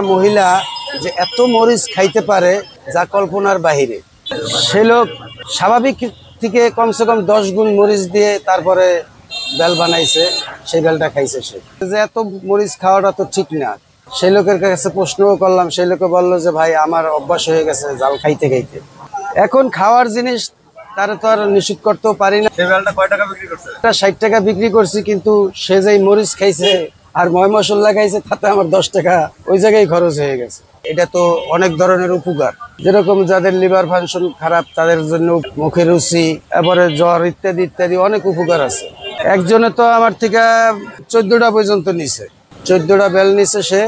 মহিলা যে এত মরিচ খাইতে পারে যা কল্পনার বাহিরে। সে লোক স্বাভাবিক থেকে কমসে কম 10 গুণ মরিচ দিয়ে তারপরে বেল বানাইছে, সেই বেলটা খাইছে। সে যে এত মরিচ খাওয়াটা তো ঠিক না। সেই লোকের কাছে প্রশ্নও করলাম, সেই লোকে বললো যে ভাই আমার অভ্যাস হয়ে গেছে জাল খাইতে খাইতে। এখন খাওয়ার জিনিস তারা তো আর নিশ্চিত করতেও পারি না। 60 টাকা বিক্রি করছি, কিন্তু সে যেই মরিচ খাইছে আর ময় মশলা খাইছে তাতে আমার 10 টাকা ওই জায়গায় খরচ হয়ে গেছে। এটা তো অনেক ধরনের উপকার, যেরকম যাদের লিভার ফাংশন খারাপ তাদের জন্য, মুখের রুচি, তারপরে জ্বর ইত্যাদি ইত্যাদি অনেক উপকার আছে। একজনে তো আমার থেকে 14টা পর্যন্ত নিছে, 14টা বেল নিছে। সে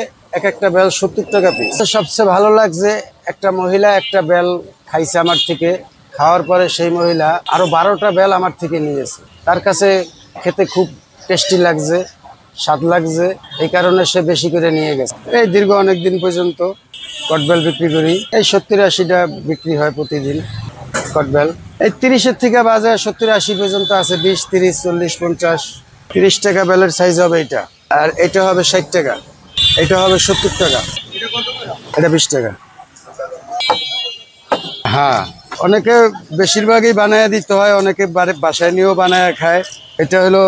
একটা বেল 70 টাকা পিস। সবচেয়ে ভালো লাগছে একটা মহিলা একটা বেল খাইছে আমার থেকে, খাওয়ার পরে সেই মহিলা আরো 12টা বেল আমার থেকে নিয়েছে। তার কাছে খেতে খুব টেস্টি লাগছে, স্বাদ লাগছে, এই কারণে সে বেশি করে নিয়ে গেছে। এই দীর্ঘ অনেক দিন পর্যন্ত কটবেল বিক্রি করি। এই 70-80টা বিক্রি হয় প্রতিদিন কটবেল। এই 30-এর থেকে বাজে 70-80 পর্যন্ত আছে। 20, 30, 40, 50, 30 টাকা বেলের সাইজ হবে এটা। আর এটা হবে 60 টাকা, এটা হবে 70 টাকা, এটা 20 টাকা। হ্যাঁ, অনেকে বেশিরভাগই বানায় দিতে হয়, অনেকে বাসায় নিয়েও বানায় খায়। এটা হলো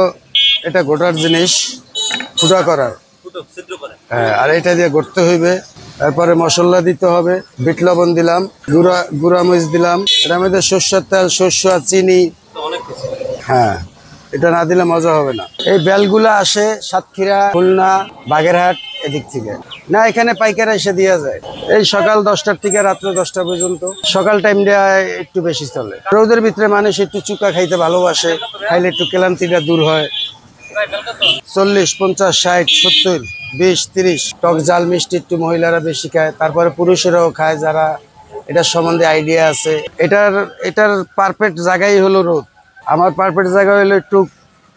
এটা গোটার জিনিস, ফুটা করার। হ্যাঁ, আর এটা দিয়ে গড়তে হইবে। তারপরে মশলা দিতে হবে, বিট লবণ দিলাম, গুঁড়া মরিচ দিলাম, এটার মধ্যে সর্ষের তেল, সর্ষ, চিনি। হ্যাঁ, এটা না দিলে মজা হবে না। এই বেলগুলা আসে সাতক্ষীরা, খুলনা, বাগেরহাট এদিক থেকে। না, এখানে পাইকারি এসে দেওয়া যায়। এই সকাল 10টার থেকে রাত্রে 10টা পর্যন্ত। সকাল টাইমটা একটু বেশি চলে। রোদের ভিতরে মানুষ একটু চুকা খাইতে ভালোবাসে, খাইলে একটু ক্লান্তিটা দূর হয়। 40, 50, 60, 70, 20, 30। টক ঝাল মিষ্টি একটু মহিলারা বেশি খায়, তারপরে পুরুষেরাও খায় যারা এটার সম্বন্ধে আইডিয়া আছে। এটার পারফেক্ট জায়গায় হলো রোদ। আমার পারফেক্ট জায়গা হইলে একটু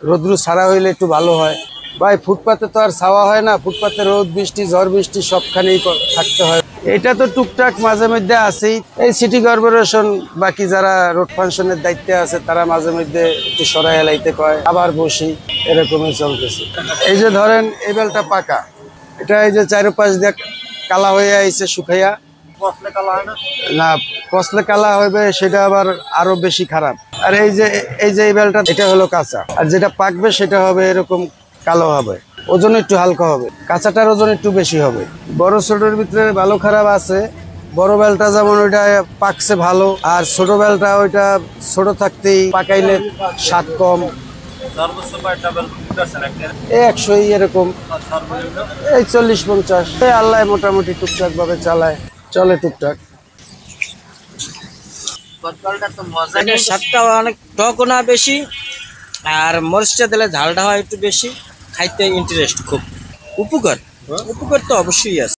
রোদ্রু ছাড়া হইলে একটু ভালো হয়। ভাই ফুটপাতে তো আর ছাওয়া হয় না, ফুটপাতে রোদ বৃষ্টি ঝড় বৃষ্টি সবখানেই থাকতে হয়। এটা তো টুকটাক মাঝে মধ্যে আছেই। এই সিটি কর্পোরেশন বাকি যারা রোড ফাংশনের দায়িত্বে আছে তারা মাঝে মধ্যে একটু সরাই এলাইতে কয়, আবার বসি, এরকমই চলতেছে। এই যে ধরেন এই বেলটা পাকা, এটা এই যে 4-5 দিয়ে কালা হয়ে আইছে শুকাইয়া। না, পচলে কালা হইবে সেটা আবার আরো বেশি খারাপ। আর এই যে এই বেলটা, এটা হলো কাঁচা, আর যেটা পাকবে সেটা হবে এরকম কালো হবে, ওজন একটু হালকা হবে। কাঁচাটার ওজন একটু বেশি হবে। বড় ছোটোর ভিতরে ভালো খারাপ আছে। বড় বেলটা যেমন ওইটা পাকছে ভালো, আর ছোট বেলটা ওইটা ছোট থাকতেই পাকাইলে স্বাদ কম। 100 এরকম, এই 40-50। আল্লাহ মোটামুটি টুকটাক ভাবে চালায়, চলে টুকটাক। স্বাদটা অনেক টকও না বেশি, আর মরিচটা দিলে ঝালটা হয় একটু বেশি, খাইতে ইন্টারেস্ট খুব। উপকার তো অবশ্যই আছে।